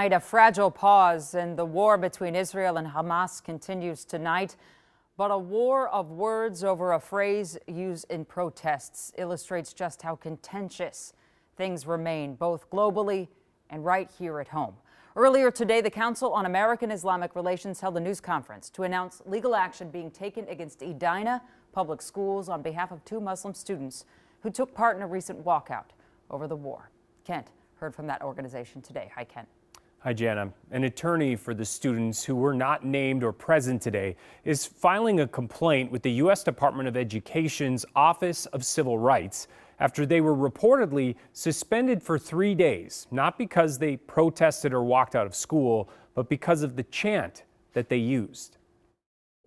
A fragile pause in the war between Israel and Hamas continues tonight, but a war of words over a phrase used in protests illustrates just how contentious things remain, both globally and right here at home. Earlier today, the Council on American-Islamic Relations held a news conference to announce legal action being taken against Edina Public Schools on behalf of 2 Muslim students who took part in a recent walkout over the war. Kent heard from that organization today. Hi, Kent. Hi, Jana. An attorney for the students who were not named or present today is filing a complaint with the U.S. Department of Education's Office of Civil Rights after they were reportedly suspended for 3 days, not because they protested or walked out of school, but because of the chant that they used.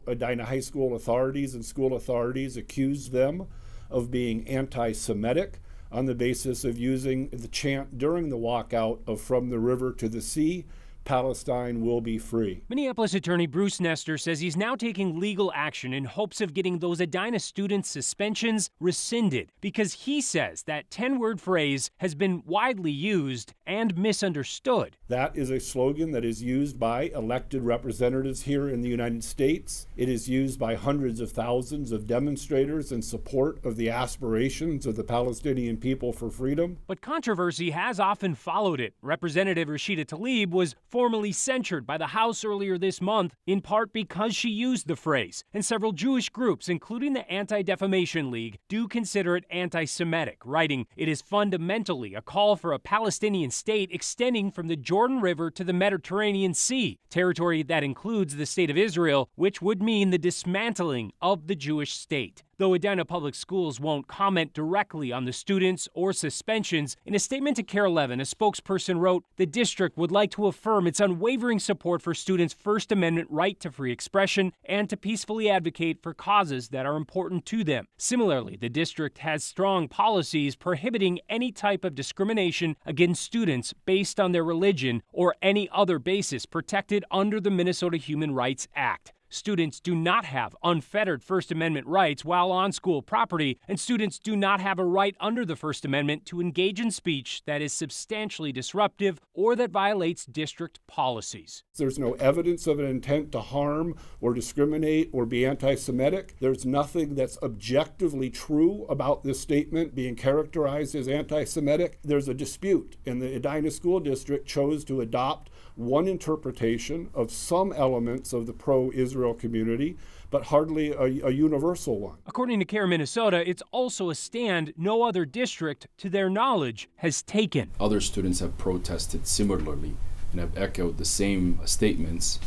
Edina High School authorities and school authorities accused them of being anti-Semitic on the basis of using the chant during the walkout of "From the River to the Sea, Palestine will be free." Minneapolis attorney Bruce Nestor says he's now taking legal action in hopes of getting those Edina students' suspensions rescinded because he says that 10-word phrase has been widely used and misunderstood. That is a slogan that is used by elected representatives here in the United States. It is used by hundreds of thousands of demonstrators in support of the aspirations of the Palestinian people for freedom. But controversy has often followed it. Representative Rashida Tlaib was formally censured by the House earlier this month, in part because she used the phrase. And several Jewish groups, including the Anti-Defamation League, do consider it anti-Semitic, writing, "It is fundamentally a call for a Palestinian state extending from the Jordan River to the Mediterranean Sea, territory that includes the state of Israel, which would mean the dismantling of the Jewish state." Though Edina Public Schools won't comment directly on the students or suspensions, in a statement to KARE 11, a spokesperson wrote, "The district would like to affirm its unwavering support for students' First Amendment right to free expression and to peacefully advocate for causes that are important to them." Similarly, the district has strong policies prohibiting any type of discrimination against students based on their religion or any other basis protected under the Minnesota Human Rights Act. Students do not have unfettered First Amendment rights while on school property, and students do not have a right under the First Amendment to engage in speech that is substantially disruptive or that violates district policies. There's no evidence of an intent to harm or discriminate or be anti-Semitic. There's nothing that's objectively true about this statement being characterized as anti-Semitic. There's a dispute, and the Edina School District chose to adopt one interpretation of some elements of the pro-Israel community, but hardly a universal one. According to KARE Minnesota, it's also a stand no other district, to their knowledge, has taken. Other students have protested similarly and have echoed the same statements,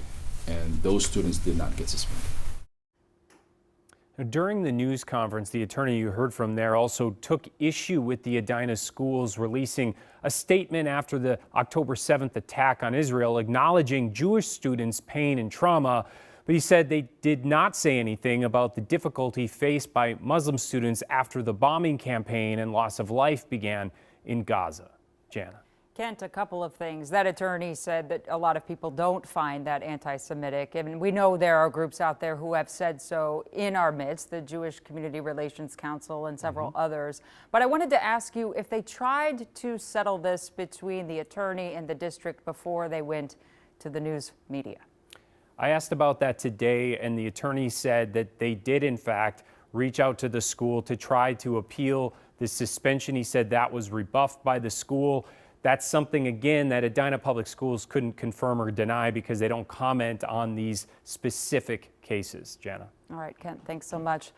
and those students did not get suspended. During the news conference, the attorney you heard from there also took issue with the Edina schools releasing a statement after the October 7th attack on Israel, acknowledging Jewish students' pain and trauma. But he said they did not say anything about the difficulty faced by Muslim students after the bombing campaign and loss of life began in Gaza. Jana. Kent, a couple of things. That attorney said that a lot of people don't find that anti-Semitic, and we know there are groups out there who have said so in our midst, the Jewish Community Relations Council and several others. But I wanted to ask you if they tried to settle this between the attorney and the district before they went to the news media. I asked about that today, and the attorney said that they did, in fact, reach out to the school to try to appeal the suspension. He said that was rebuffed by the school. That's something, again, that Edina Public Schools couldn't confirm or deny because they don't comment on these specific cases. Jana. All right, Kent, thanks so much.